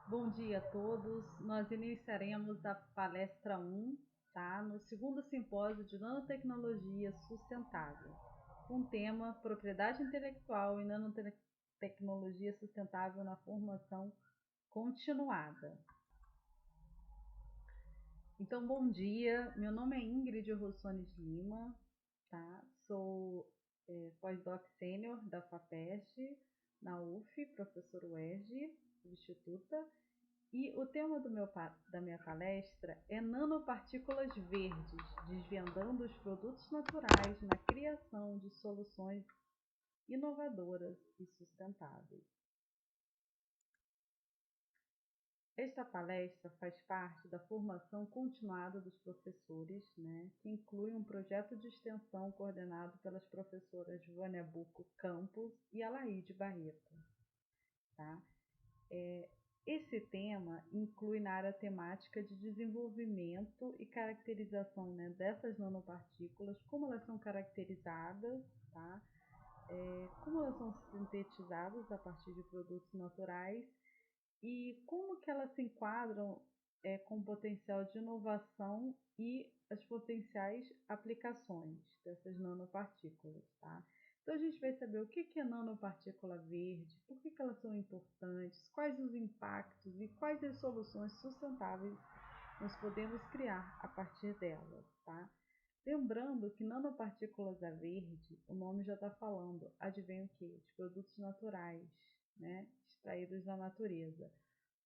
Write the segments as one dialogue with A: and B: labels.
A: Bom dia a todos. Nós iniciaremos a palestra 1, tá? No segundo simpósio de nanotecnologia sustentável, com o tema Propriedade Intelectual e Nanotecnologia Sustentável na Formação Continuada. Então, bom dia. Meu nome é Ingrid Rossoni de Lima, tá? Sou pós-doc sênior da FAPEST, na UF, professor UERJ, substituta. E o tema da minha palestra é nanopartículas verdes, desvendando os produtos naturais na criação de soluções inovadoras e sustentáveis. Esta palestra faz parte da formação continuada dos professores, que inclui um projeto de extensão coordenado pelas professoras Vânia Bucco Campos e Alaide Barreto. Tá? Esse tema inclui na área temática de desenvolvimento e caracterização dessas nanopartículas, como elas são caracterizadas, tá? Como elas são sintetizadas a partir de produtos naturais e como que elas se enquadram com o potencial de inovação e as potenciais aplicações dessas nanopartículas, tá? Então a gente vai saber o que é nanopartícula verde, por que elas são importantes, quais os impactos e quais as soluções sustentáveis nós podemos criar a partir delas, tá? Lembrando que nanopartículas a verde, o nome já está falando, advém o quê? De produtos naturais, extraídos da natureza,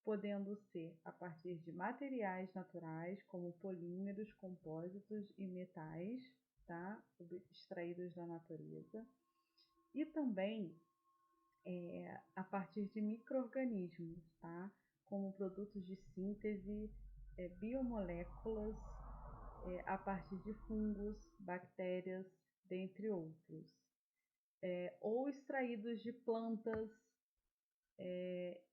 A: podendo ser a partir de materiais naturais, como polímeros, compósitos e metais, tá? Extraídos da natureza, e também a partir de micro-organismos, tá? Como produtos de síntese, biomoléculas, a partir de fungos, bactérias, dentre outros, ou extraídos de plantas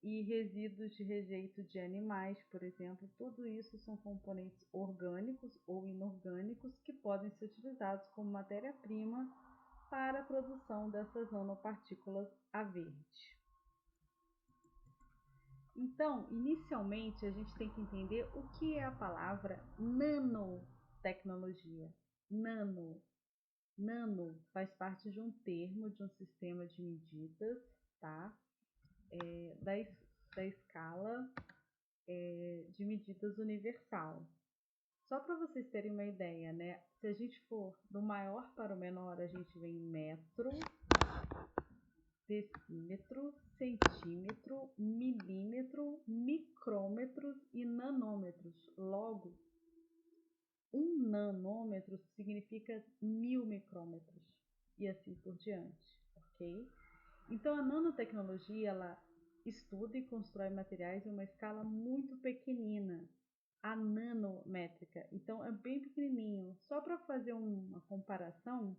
A: e resíduos de rejeito de animais, por exemplo. Tudo isso são componentes orgânicos ou inorgânicos que podem ser utilizados como matéria-prima para a produção dessas nanopartículas a verde. Então, inicialmente, a gente tem que entender o que é a palavra nanotecnologia. Nano faz parte de um termo, de um sistema de medidas, tá? Da escala de medidas universal. Só para vocês terem uma ideia, se a gente for do maior para o menor, a gente vem em metro, decímetro, centímetro, milímetro, micrômetros e nanômetros. Logo, 1 nanômetro significa 1000 micrômetros e assim por diante, ok? Então, a nanotecnologia, ela estuda e constrói materiais em uma escala muito pequenina, a nanométrica. Então, é bem pequenininho. Só para fazer uma comparação,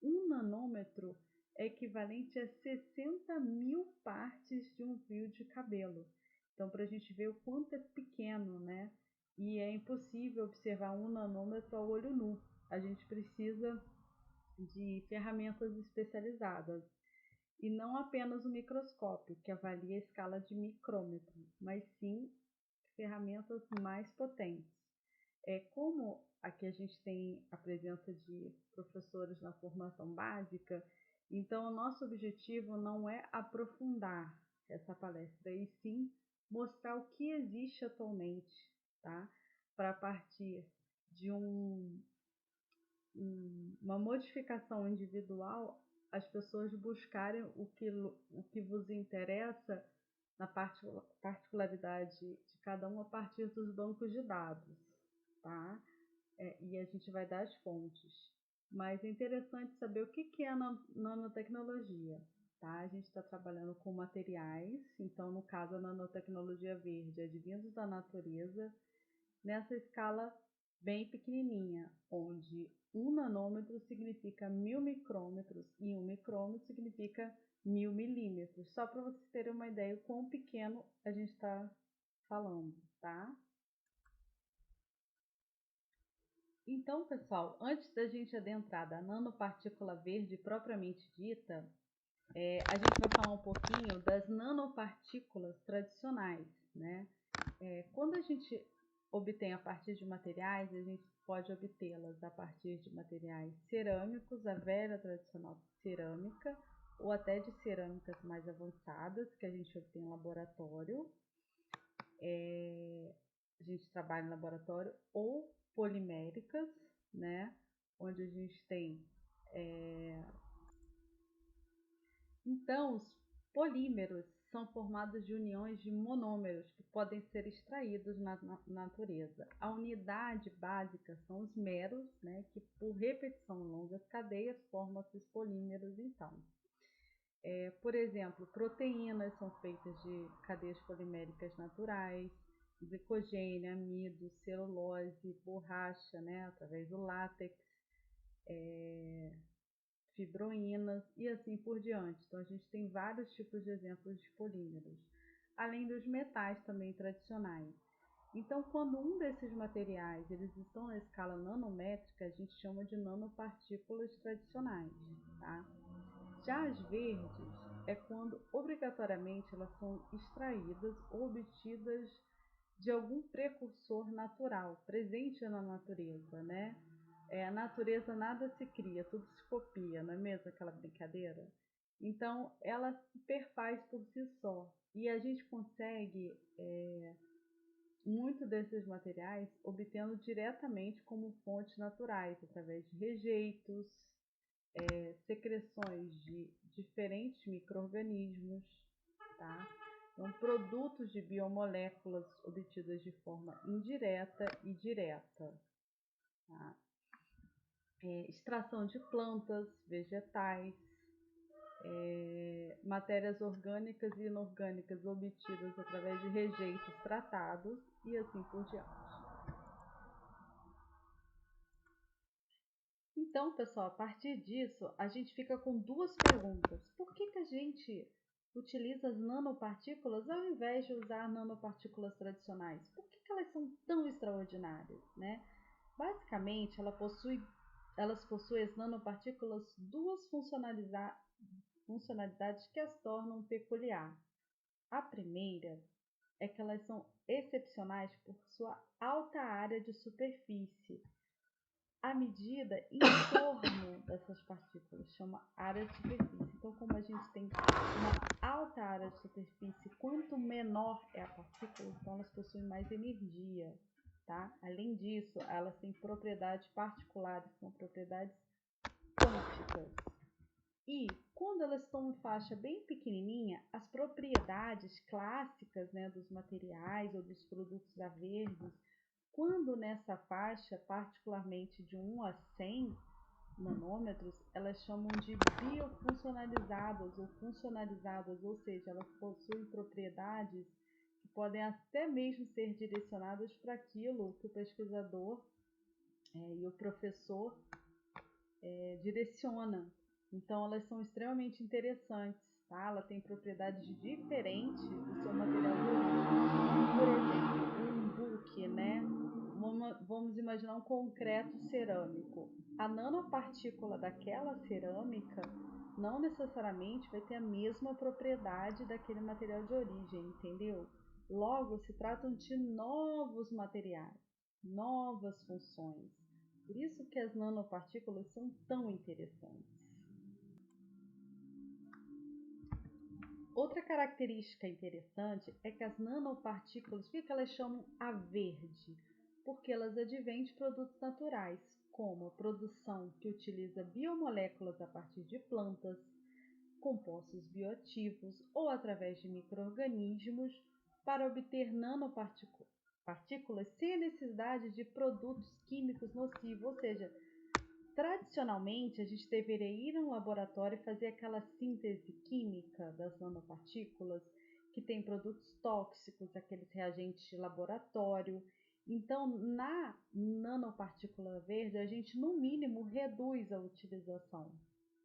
A: 1 nanômetro é equivalente a 60.000 partes de um fio de cabelo. Então, para a gente ver o quanto é pequeno, E é impossível observar 1 nanômetro ao olho nu. A gente precisa de ferramentas especializadas. E não apenas o microscópio, que avalia a escala de micrômetro, mas sim ferramentas mais potentes. Como aqui a gente tem a presença de professores na formação básica, então o nosso objetivo não é aprofundar essa palestra, e sim mostrar o que existe atualmente, tá? Para partir de uma modificação individual, as pessoas buscarem o que vos interessa na particularidade de cada um a partir dos bancos de dados, tá? E a gente vai dar as fontes. Mas é interessante saber o que é a nanotecnologia, tá? A gente está trabalhando com materiais, então no caso a nanotecnologia verde, advindos da natureza, nessa escala bem pequenininha, onde 1 nanômetro significa 1000 micrômetros e 1 micrômetro significa 1000 milímetros. Só para vocês terem uma ideia do quão pequeno a gente está falando, tá? Então, pessoal, antes da gente adentrar da nanopartícula verde propriamente dita, A gente vai falar um pouquinho das nanopartículas tradicionais, né? Quando a gente obtém a partir de materiais, a gente pode obtê-las a partir de materiais cerâmicos, a velha tradicional cerâmica, ou até de cerâmicas mais avançadas, que a gente obtém em laboratório. A gente trabalha em laboratório, ou poliméricas, né? Onde a gente tem... Então, os polímeros são formados de uniões de monômeros que podem ser extraídos na natureza. A unidade básica são os meros, né, que por repetição em longas cadeias formam esses polímeros. Então, por exemplo, proteínas são feitas de cadeias poliméricas naturais, glicogênio, amido, celulose, borracha, né, através do látex, fibroínas e assim por diante. Então, a gente tem vários tipos de exemplos de polímeros, além dos metais também tradicionais. Então, quando um desses materiais eles estão na escala nanométrica, a gente chama de nanopartículas tradicionais, tá? Já as verdes é quando obrigatoriamente elas são extraídas ou obtidas de algum precursor natural presente na natureza, né? A natureza nada se cria, tudo se copia, não é mesmo aquela brincadeira? Então, ela se perfaz por si só. E a gente consegue muito desses materiais obtendo diretamente como fontes naturais, através de rejeitos, secreções de diferentes micro-organismos, tá? Então, produtos de biomoléculas obtidas de forma indireta e direta. Tá? Extração de plantas, vegetais, matérias orgânicas e inorgânicas obtidas através de rejeitos tratados e assim por diante. Então, pessoal, a partir disso, a gente fica com duas perguntas. Por que a gente utiliza as nanopartículas ao invés de usar nanopartículas tradicionais? Por que elas são tão extraordinárias, né? Basicamente, elas possuem as nanopartículas duas funcionalidades que as tornam peculiar. A primeira é que elas são excepcionais por sua alta área de superfície. A medida em torno dessas partículas chama área de superfície. Então, como a gente tem uma alta área de superfície, quanto menor é a partícula, então elas possuem mais energia, tá? Além disso, elas têm propriedades particulares, são propriedades quânticas. E quando elas estão em faixa bem pequenininha, as propriedades clássicas, né, dos materiais ou dos produtos a verdes, quando nessa faixa, particularmente de 1 a 100 nanômetros, elas chamam de biofuncionalizadas ou funcionalizadas, ou seja, elas possuem propriedades que podem até mesmo ser direcionadas para aquilo que o pesquisador e o professor direciona. Então, elas são extremamente interessantes, tá? Ela tem propriedades diferentes do seu material de origem. Por exemplo, um book, né? Vamos imaginar um concreto cerâmico. A nanopartícula daquela cerâmica não necessariamente vai ter a mesma propriedade daquele material de origem, entendeu? Logo, se tratam de novos materiais, novas funções. Por isso que as nanopartículas são tão interessantes. Outra característica interessante é que as nanopartículas, por que elas chamam a verde? Porque elas advêm de produtos naturais, como a produção que utiliza biomoléculas a partir de plantas, compostos bioativos ou através de micro-organismos para obter nanopartículas sem a necessidade de produtos químicos nocivos, ou seja, tradicionalmente, a gente deveria ir a um laboratório e fazer aquela síntese química das nanopartículas, que tem produtos tóxicos, aqueles reagentes de laboratório. Então, na nanopartícula verde, a gente, no mínimo, reduz a utilização,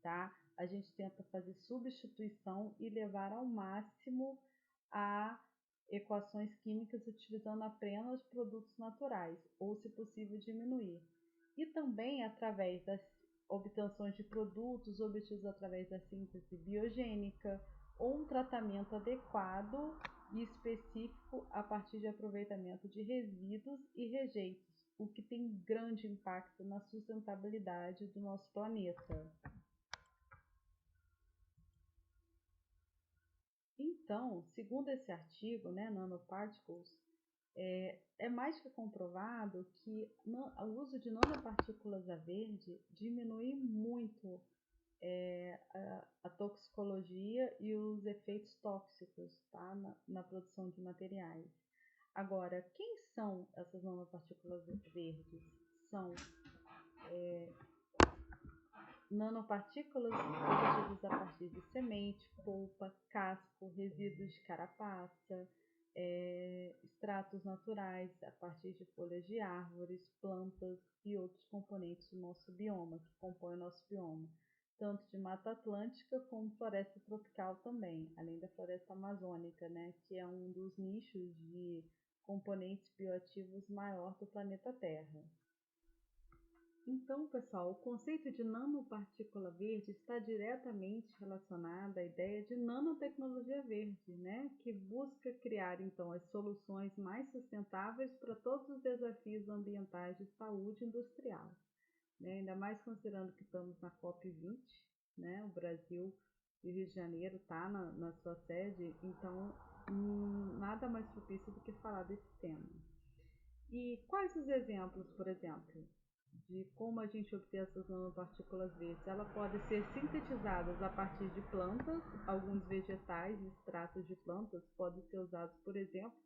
A: tá? A gente tenta fazer substituição e levar ao máximo a equações químicas utilizando apenas produtos naturais, ou, se possível, diminuir. E também através das obtenções de produtos obtidos através da síntese biogênica ou um tratamento adequado e específico a partir de aproveitamento de resíduos e rejeitos, o que tem grande impacto na sustentabilidade do nosso planeta. Então, segundo esse artigo, né, Nanoparticles, é mais que comprovado que o uso de nanopartículas a verde diminui muito a toxicologia e os efeitos tóxicos, tá, na produção de materiais. Agora, quem são essas nanopartículas verdes? São nanopartículas obtidas a partir de semente, polpa, casco, resíduos de carapaça, extratos naturais a partir de folhas de árvores, plantas e outros componentes do nosso bioma, que compõem o nosso bioma, tanto de Mata Atlântica como floresta tropical também, além da floresta amazônica, né, que é um dos nichos de componentes bioativos maior do planeta Terra. Então, pessoal, o conceito de nanopartícula verde está diretamente relacionado à ideia de nanotecnologia verde, né, que busca criar, então, as soluções mais sustentáveis para todos os desafios ambientais de saúde industrial, né, ainda mais considerando que estamos na COP20, né, o Brasil e o Rio de Janeiro está na sua sede, então nada mais propício do que falar desse tema. E quais os exemplos, por exemplo, de como a gente obter essas nanopartículas verdes? Elas podem ser sintetizadas a partir de plantas, alguns vegetais e extratos de plantas podem ser usados, por exemplo,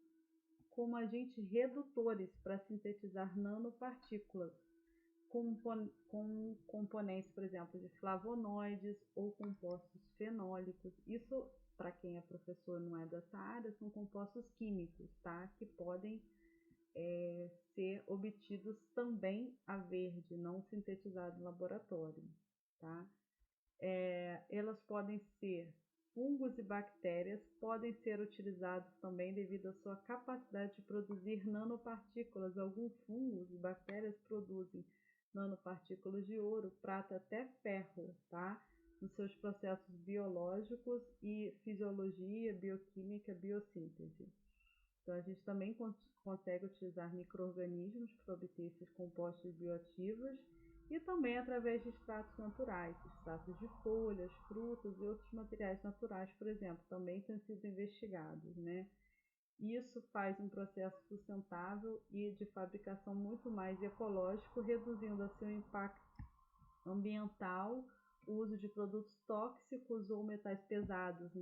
A: como agentes redutores para sintetizar nanopartículas, com componentes, por exemplo, de flavonoides ou compostos fenólicos. Isso, para quem é professor não é dessa área, são compostos químicos, tá? Que podem ser obtidos também a verde, não sintetizado em laboratório, tá? Elas podem ser fungos e bactérias, podem ser utilizados também devido à sua capacidade de produzir nanopartículas. Alguns fungos e bactérias produzem nanopartículas de ouro, prata, até ferro, tá? Nos seus processos biológicos e fisiologia, bioquímica, biossíntese. Então, a gente também consegue utilizar micro-organismos para obter esses compostos bioativos e também através de extratos naturais, extratos de folhas, frutas e outros materiais naturais, por exemplo, também têm sido investigados, né? Isso faz um processo sustentável e de fabricação muito mais ecológico, reduzindo assim o impacto ambiental, o uso de produtos tóxicos ou metais pesados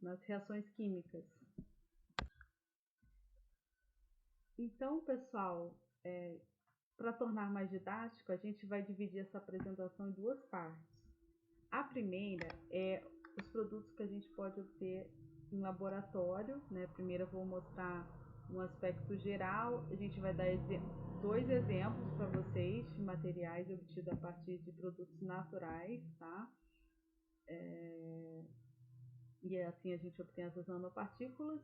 A: nas reações químicas. Então, pessoal, para tornar mais didático, a gente vai dividir essa apresentação em duas partes. A primeira é os produtos que a gente pode obter em laboratório, né? Primeiro eu vou mostrar um aspecto geral, a gente vai dar dois exemplos para vocês de materiais obtidos a partir de produtos naturais, tá? E assim a gente obtém essas nanopartículas.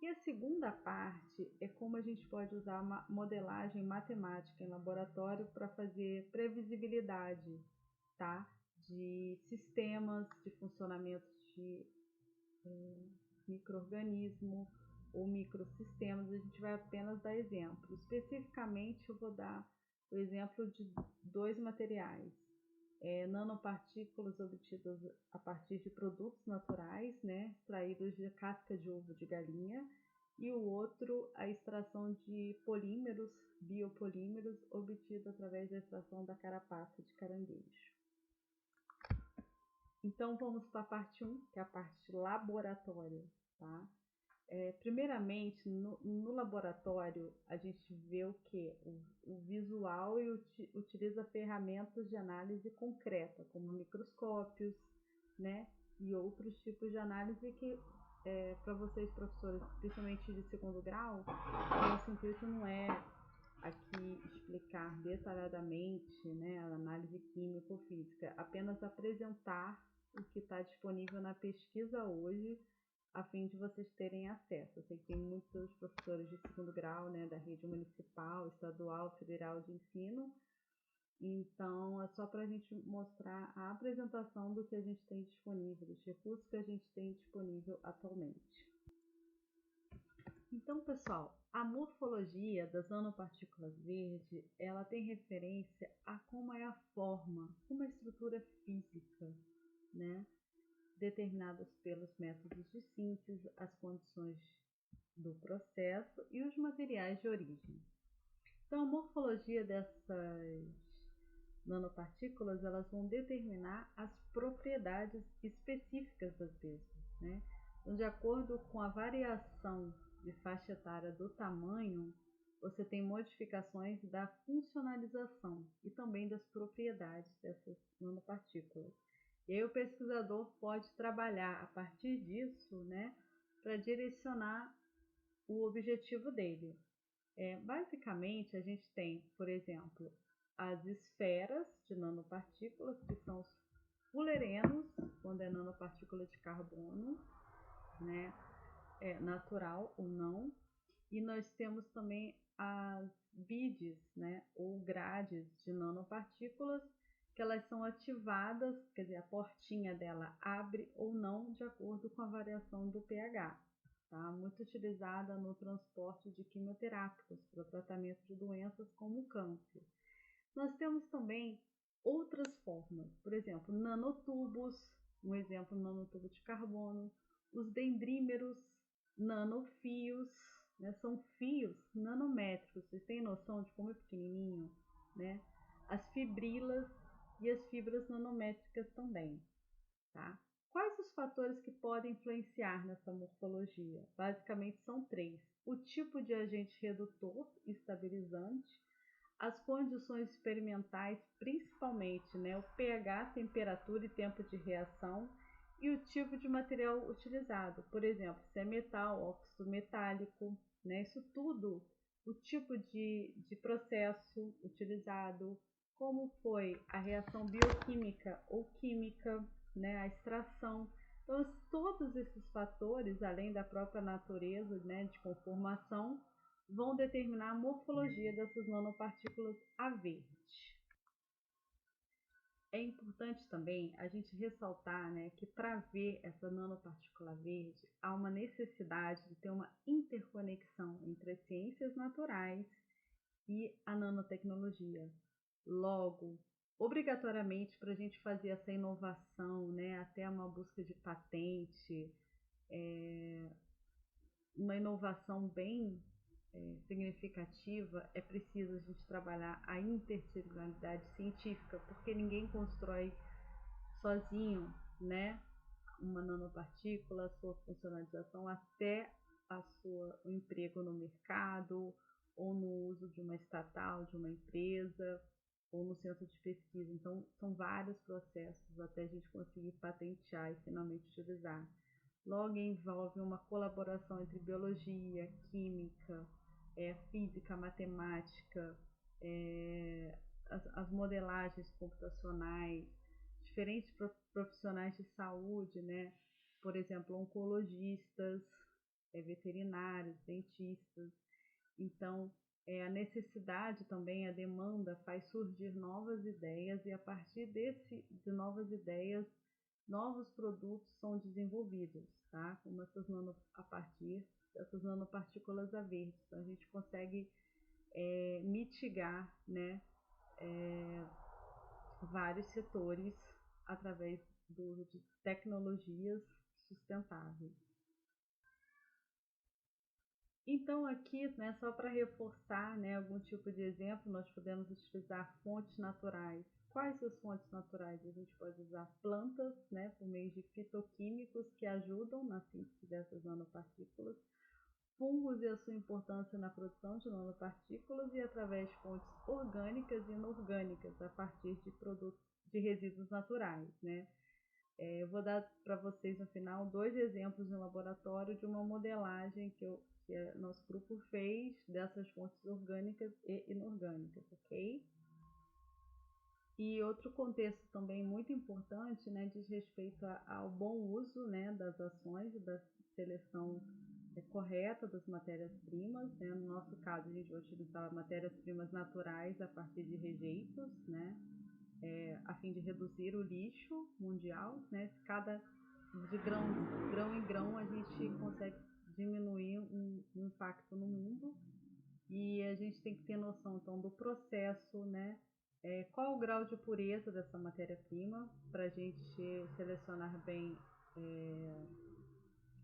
A: E a segunda parte é como a gente pode usar uma modelagem matemática em laboratório para fazer previsibilidade, tá? De sistemas, de funcionamento de micro-organismo ou microsistemas. A gente vai apenas dar exemplos. Especificamente, eu vou dar o exemplo de dois materiais. Nanopartículas obtidas a partir de produtos naturais, né, extraídos de casca de ovo de galinha, e o outro, a extração de polímeros, biopolímeros, obtido através da extração da carapaça de caranguejo. Então, vamos para a parte 1, que é a parte laboratório, tá? Primeiramente, no laboratório, a gente vê o que? O visual e utiliza ferramentas de análise concreta, como microscópios, né? E outros tipos de análise que, para vocês, professores, principalmente de segundo grau, o nosso intuito não é aqui explicar detalhadamente, né, a análise química ou física, apenas apresentar o que está disponível na pesquisa hoje, a fim de vocês terem acesso. Eu sei que tem muitos professores de segundo grau, né, da rede municipal, estadual, federal de ensino, Então, é só para a gente mostrar a apresentação do que a gente tem disponível, dos recursos que a gente tem disponível atualmente. Então, pessoal, a morfologia das nanopartículas verdes, ela tem referência a como é a forma, como é a estrutura física, né, determinadas pelos métodos de síntese, as condições do processo e os materiais de origem. Então, a morfologia dessas nanopartículas, elas vão determinar as propriedades específicas das mesmas, né? Então, de acordo com a variação de faixa etária do tamanho, você tem modificações da funcionalização e também das propriedades dessas nanopartículas. E aí o pesquisador pode trabalhar a partir disso, né, para direcionar o objetivo dele. Basicamente, a gente tem, por exemplo, as esferas de nanopartículas, que são os fullerenos, quando é nanopartícula de carbono, né, natural ou não. E nós temos também as beads, né, ou grades de nanopartículas, que elas são ativadas, quer dizer, a portinha dela abre ou não de acordo com a variação do pH. Tá? Muito utilizada no transporte de quimioterápicos para o tratamento de doenças como o câncer. Nós temos também outras formas, por exemplo, nanotubos, um exemplo, nanotubo de carbono, os dendrímeros, nanofios, né, são fios nanométricos, vocês têm noção de como é pequenininho, né? As fibrilas e as fibras nanométricas também, tá? Quais os fatores que podem influenciar nessa morfologia? Basicamente são três: o tipo de agente redutor e estabilizante, as condições experimentais, principalmente, né, o pH, temperatura e tempo de reação, e o tipo de material utilizado, por exemplo, se é metal, óxido metálico, né, isso tudo, o tipo de processo utilizado, como foi a reação bioquímica ou química, né, a extração. Então, todos esses fatores, além da própria natureza, né, de conformação, vão determinar a morfologia dessas nanopartículas a verde. É importante também a gente ressaltar, né, que para ver essa nanopartícula verde, há uma necessidade de ter uma interconexão entre as ciências naturais e a nanotecnologia. Logo, obrigatoriamente, para a gente fazer essa inovação, né, até uma busca de patente, uma inovação bem significativa, é preciso a gente trabalhar a interdisciplinaridade científica, porque ninguém constrói sozinho, né, uma nanopartícula, a sua funcionalização até o emprego no mercado, ou no uso de uma estatal, de uma empresa, ou no centro de pesquisa. Então, são vários processos até a gente conseguir patentear e finalmente utilizar. Logo, envolve uma colaboração entre biologia, química, física, matemática, as modelagens computacionais, diferentes profissionais de saúde, né? Por exemplo, oncologistas, veterinários, dentistas. Então, a necessidade também, a demanda faz surgir novas ideias e a partir de novas ideias, novos produtos são desenvolvidos, tá? Como a partir dessas nanopartículas a verde. Então, a gente consegue mitigar, né, vários setores através do uso de tecnologias sustentáveis. Então aqui, né, só para reforçar, né, algum tipo de exemplo, nós podemos utilizar fontes naturais. Quais as fontes naturais? A gente pode usar plantas, né, por meio de fitoquímicos que ajudam na síntese dessas nanopartículas, fungos e a sua importância na produção de nanopartículas e através de fontes orgânicas e inorgânicas a partir de produtos de resíduos naturais, né? Eu vou dar para vocês no final 2 exemplos no laboratório de uma modelagem que nosso grupo fez dessas fontes orgânicas e inorgânicas, ok? E outro contexto também muito importante, né, diz respeito ao bom uso, né, das ações da seleção correta das matérias-primas, né? No nosso caso, a gente vai utilizar matérias-primas naturais a partir de rejeitos, né? A fim de reduzir o lixo mundial, né? De grão em grão a gente consegue diminuir um impacto no mundo, e a gente tem que ter noção então do processo, né? Qual o grau de pureza dessa matéria-prima para a gente selecionar bem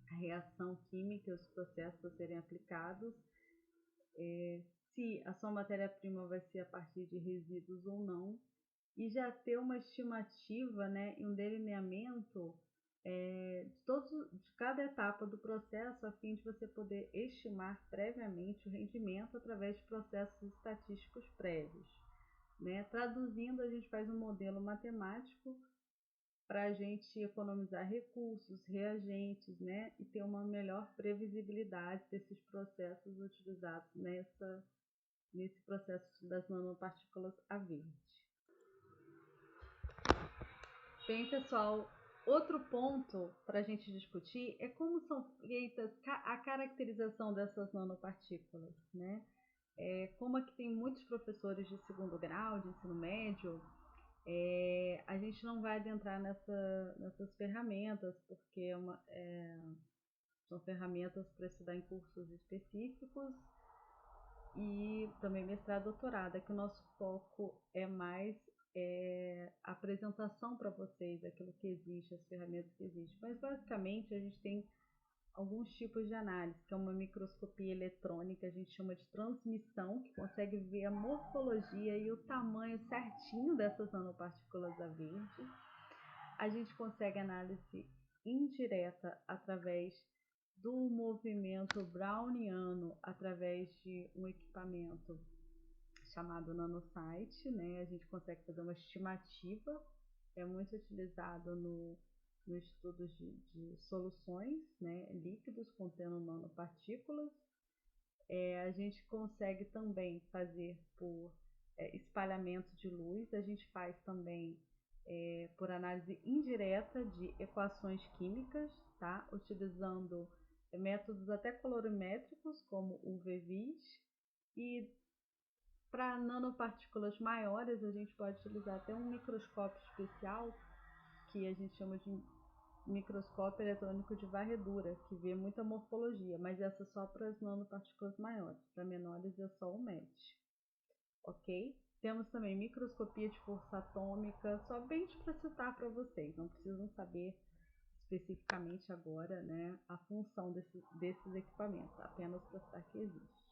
A: a reação química e os processos a serem aplicados, se a sua matéria-prima vai ser a partir de resíduos ou não, e já ter uma estimativa, né, e um delineamento de cada etapa do processo, a fim de você poder estimar previamente o rendimento através de processos estatísticos prévios, né? Traduzindo, a gente faz um modelo matemático para a gente economizar recursos, reagentes, né? E ter uma melhor previsibilidade desses processos utilizados nesse processo das nanopartículas a verde. Bem, pessoal, outro ponto para a gente discutir é como são feitas a caracterização dessas nanopartículas, né? Como aqui tem muitos professores de segundo grau, de ensino médio, a gente não vai adentrar nessas ferramentas, porque são ferramentas para estudar em cursos específicos e também mestrado e doutorado, é que o nosso foco é mais a apresentação para vocês daquilo que existe, as ferramentas que existem. Mas basicamente a gente tem alguns tipos de análise, que é uma microscopia eletrônica, a gente chama de transmissão, que consegue ver a morfologia e o tamanho certinho dessas nanopartículas a verde. A gente consegue análise indireta através do movimento browniano, através de um equipamento chamado NanoSite, né? A gente consegue fazer uma estimativa, é muito utilizado no estudo de soluções, né? Líquidos contendo nanopartículas. A gente consegue também fazer por espalhamento de luz, a gente faz também por análise indireta de equações químicas, tá? Utilizando métodos até colorimétricos, como o UV-Vis, e para nanopartículas maiores, a gente pode utilizar até um microscópio especial, que a gente chama de microscópio eletrônico de varredura, que vê muita morfologia, mas essa é só para as nanopartículas maiores, para menores é só o MET, ok? Temos também microscopia de força atômica, somente para citar para vocês, não precisam saber especificamente agora, né, a função desses equipamentos, apenas para citar que existe.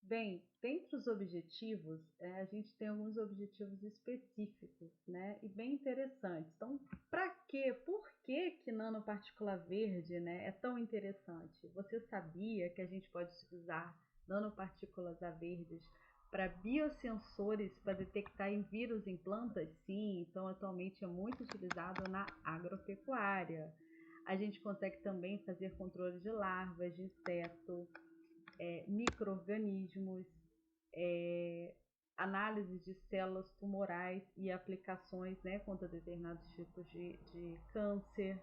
A: Bem, dentre os objetivos, a gente tem alguns objetivos específicos, né, e bem interessantes. Então, para quê? Por que que nanopartícula verde, né, é tão interessante? Você sabia que a gente pode utilizar nanopartículas a verdes para biosensores para detectar vírus em plantas? Sim, então atualmente é muito utilizado na agropecuária. A gente consegue também fazer controle de larvas, de inseto, micro-organismos, análise de células tumorais e aplicações, né, contra determinados tipos de câncer,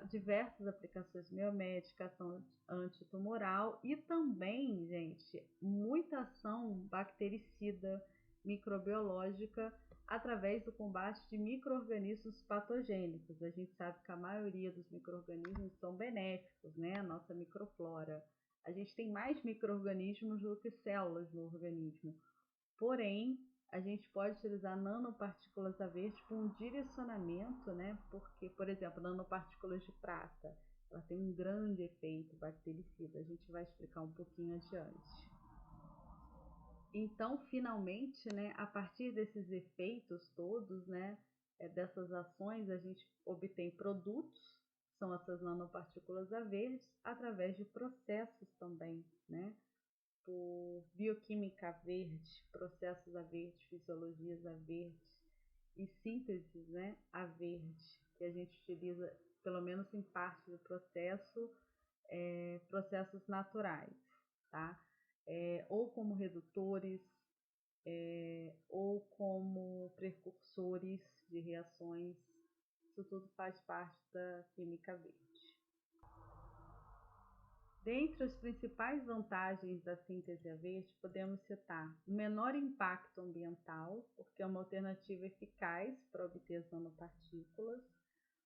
A: diversas aplicações biomédicas, ação antitumoral e também, gente, muita ação bactericida, microbiológica, através do combate de micro-organismos patogênicos. A gente sabe que a maioria dos micro-organismos são benéficos, né? A nossa microflora. A gente tem mais micro-organismos do que células no organismo. Porém, a gente pode utilizar nanopartículas a verde para um direcionamento, né? Porque, por exemplo, nanopartículas de prata, ela tem um grande efeito bactericida. A gente vai explicar um pouquinho adiante. Então, finalmente, né, a partir desses efeitos todos, né, dessas ações, a gente obtém produtos, são essas nanopartículas a verdes, através de processos também, né, por bioquímica verde, processos a verde, fisiologias a verde e sínteses, né, a verde, que a gente utiliza, pelo menos em parte do processo, processos naturais, tá? Ou como redutores, ou como precursores de reações, isso tudo faz parte da química verde. Dentre as principais vantagens da síntese a verde, podemos citar o menor impacto ambiental, porque é uma alternativa eficaz para obter as nanopartículas,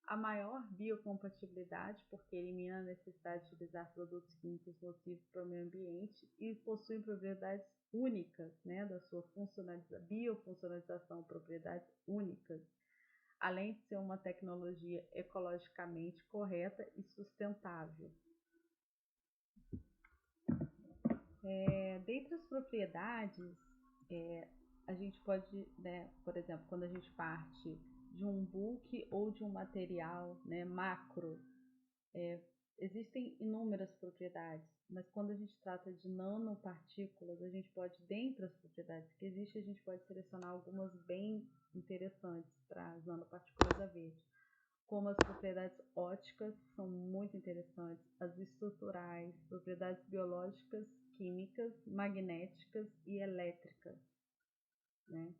A: a maior biocompatibilidade, porque elimina a necessidade de utilizar produtos químicos nocivos para o meio ambiente e possui propriedades únicas, né, da sua biofuncionalização, propriedades únicas, além de ser uma tecnologia ecologicamente correta e sustentável. Dentre as propriedades, a gente pode, né, por exemplo, quando a gente parte de um bulk ou de um material, né, macro, existem inúmeras propriedades, mas quando a gente trata de nanopartículas, a gente pode, dentre as propriedades que existem, a gente pode selecionar algumas bem interessantes para as nanopartículas a verde, como as propriedades ópticas, são muito interessantes, as estruturais, propriedades biológicas, químicas, magnéticas e elétricas, né?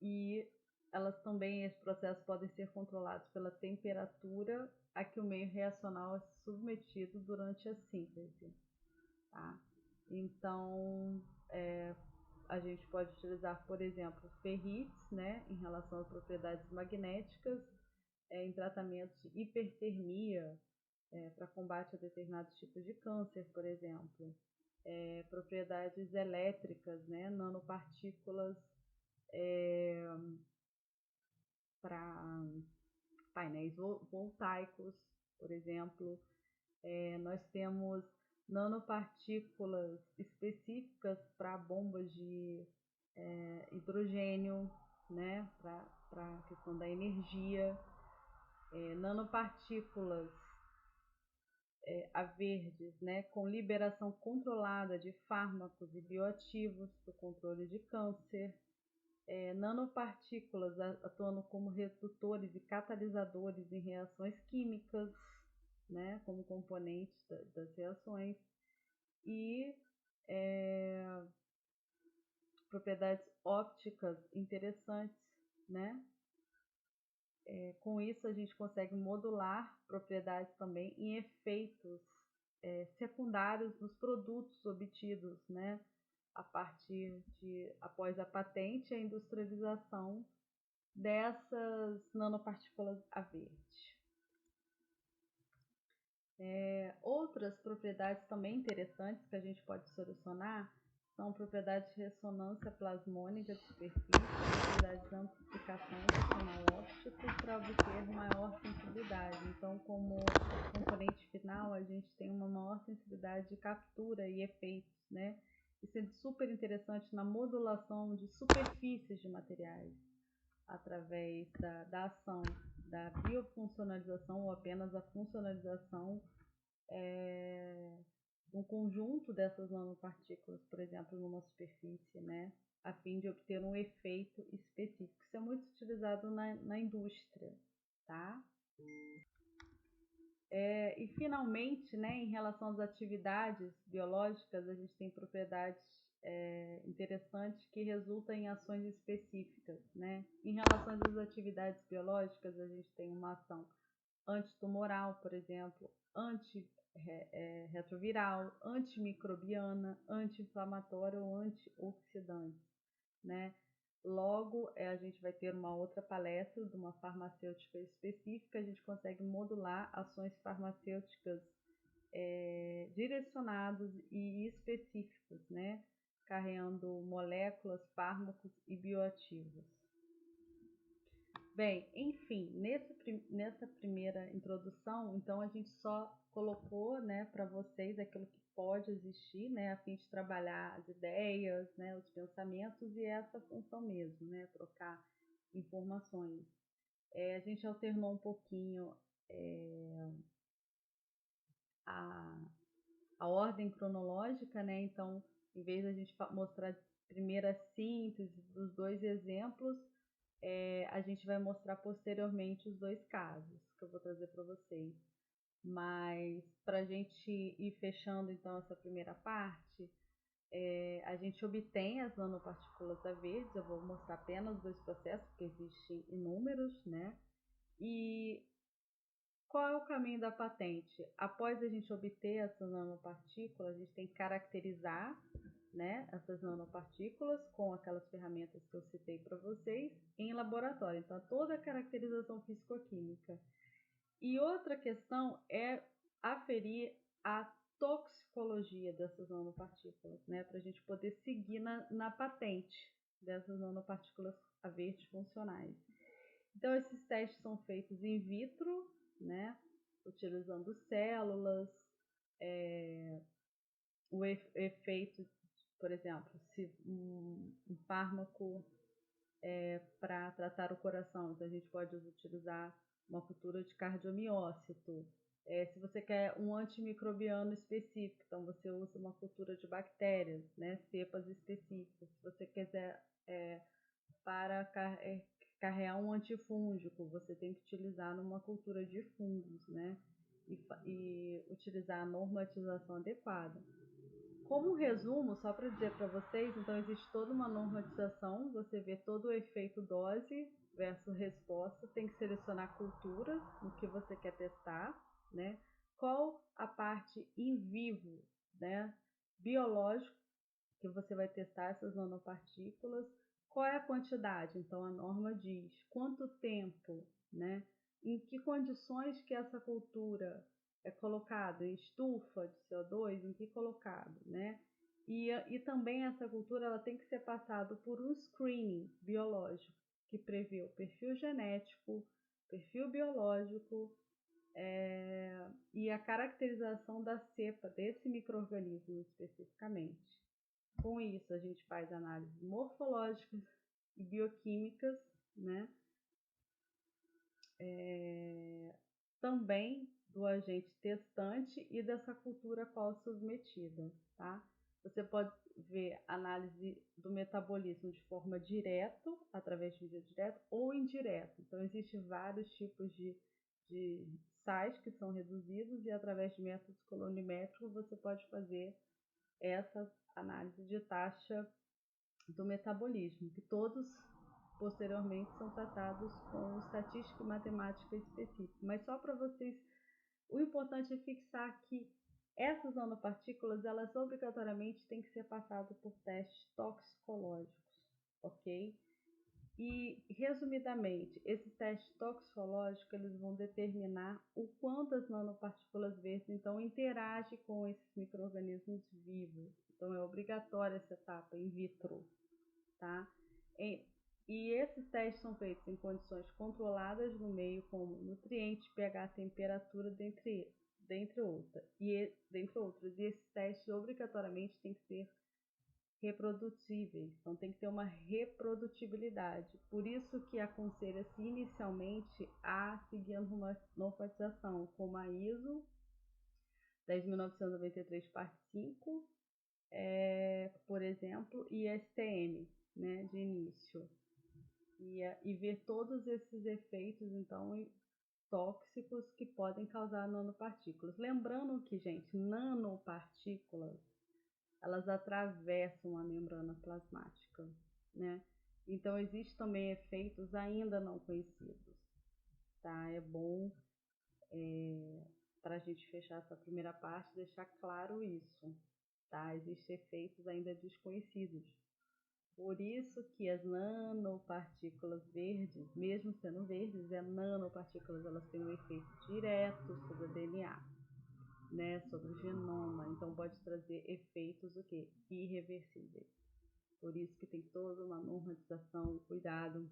A: E elas também, esses processos podem ser controlados pela temperatura a que o meio reacional é submetido durante a síntese, tá? Então, a gente pode utilizar, por exemplo, ferrites, né, em relação às propriedades magnéticas, em tratamentos de hipertermia, para combate a determinados tipos de câncer, por exemplo. Propriedades elétricas, né, nanopartículas para painéis voltaicos, por exemplo. Nós temos nanopartículas específicas para bombas de hidrogênio, né, para a questão da energia. Nanopartículas a verdes, né, com liberação controlada de fármacos e bioativos para o controle de câncer. Nanopartículas atuando como redutores e catalisadores em reações químicas, né, como componentes das reações. E propriedades ópticas interessantes, né? Com isso a gente consegue modular propriedades também em efeitos secundários nos produtos obtidos, né, após a patente e a industrialização dessas nanopartículas a verde. Outras propriedades também interessantes que a gente pode solucionar são propriedades de ressonância plasmônica de superfície, propriedades de amplificação do sinal óptico para obter maior sensibilidade. Então, como componente final, a gente tem uma maior sensibilidade de captura e efeitos, né? Isso é super interessante na modulação de superfícies de materiais, através da ação da biofuncionalização ou apenas a funcionalização um conjunto dessas nanopartículas, por exemplo, numa superfície, né, a fim de obter um efeito específico. Isso é muito utilizado na indústria, tá? E finalmente, né, em relação às atividades biológicas, a gente tem propriedades interessantes que resultam em ações específicas, né? Em relação às atividades biológicas, a gente tem uma ação antitumoral, por exemplo, antirretroviral, antimicrobiana, anti-inflamatória ou antioxidante, né? Logo, a gente vai ter uma outra palestra de uma farmacêutica específica, a gente consegue modular ações farmacêuticas direcionadas e específicas, né? Carregando moléculas, fármacos e bioativos. Bem, enfim, nessa primeira introdução, então a gente só colocou, né, para vocês aquilo que pode existir, né, a fim de trabalhar as ideias, né, os pensamentos e essa função mesmo, né, trocar informações. A gente alternou um pouquinho a ordem cronológica, né, então em vez de a gente mostrar primeiro a síntese dos dois exemplos, a gente vai mostrar posteriormente os dois casos que eu vou trazer para vocês. Mas para a gente ir fechando então essa primeira parte, a gente obtém as nanopartículas a verdes. Eu vou mostrar apenas dois processos, porque existem inúmeros, né? E Qual é o caminho da patente? Após a gente obter essas nanopartículas, a gente tem que caracterizar, né, essas nanopartículas com aquelas ferramentas que eu citei para vocês em laboratório. Então, toda a caracterização físico-química. E outra questão é aferir a toxicologia dessas nanopartículas, né, para a gente poder seguir na patente dessas nanopartículas a verdes funcionais. Então, esses testes são feitos in vitro, né, utilizando células, o efeito, por exemplo, se um fármaco para tratar o coração, então a gente pode utilizar uma cultura de cardiomiócito. Se você quer um antimicrobiano específico, então você usa uma cultura de bactérias, né, cepas específicas. Se você quiser para carregar um antifúngico, você tem que utilizar numa cultura de fungos, né, e utilizar a normatização adequada. Como resumo, só para dizer para vocês, então existe toda uma normatização, você vê todo o efeito dose versus resposta, tem que selecionar a cultura no que você quer testar, né? Qual a parte in vivo, né, biológico, que você vai testar essas nanopartículas, qual é a quantidade? Então a norma diz quanto tempo, né? Em que condições que essa cultura é colocada, em estufa de CO2, em que colocado, né? E também essa cultura ela tem que ser passada por um screening biológico que prevê o perfil genético, perfil biológico e a caracterização da cepa desse micro-organismo especificamente. Com isso, a gente faz análises morfológicas e bioquímicas, né? Também do agente testante e dessa cultura qual submetida, tá? Você pode ver análise do metabolismo de forma direta, através de vídeo direto, ou indireto. Então, existem vários tipos de sais que são reduzidos e através de métodos colorimétricos você pode fazer essa análise de taxa do metabolismo, que todos posteriormente são tratados com estatística e matemática específica. Mas só para vocês, o importante é fixar que essas nanopartículas, elas obrigatoriamente têm que ser passadas por testes toxicológicos, ok? E, resumidamente, esses testes toxicológicos eles vão determinar o quanto as nanopartículas verdes então interagem com esses micro-organismos vivos. Então, é obrigatória essa etapa in vitro, tá? E esses testes são feitos em condições controladas no meio, como nutrientes, pH, temperatura, dentre outras. E esses testes obrigatoriamente têm que ser reprodutíveis, então tem que ter uma reprodutibilidade. Por isso que aconselha-se inicialmente a seguir a normatização, como a ISO 10.993, parte 5, por exemplo, e STM, né, de início. E ver todos esses efeitos, então, tóxicos que podem causar nanopartículas. Lembrando que, gente, nanopartículas, elas atravessam a membrana plasmática, né? Então, existem também efeitos ainda não conhecidos, tá? É bom, para a gente fechar essa primeira parte, deixar claro isso, tá? Existem efeitos ainda desconhecidos. Por isso que as nanopartículas verdes, mesmo sendo verdes, nanopartículas, elas têm um efeito direto sobre o DNA, né, sobre o genoma. Então pode trazer efeitos o quê? Irreversíveis. Por isso que tem toda uma normatização, cuidado.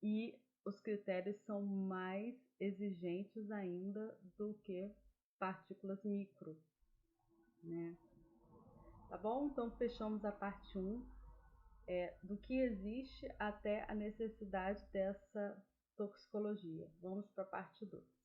A: E os critérios são mais exigentes ainda do que partículas micro, né? Tá bom? Então fechamos a parte 1. Do que existe até a necessidade dessa toxicologia. Vamos para a parte 2.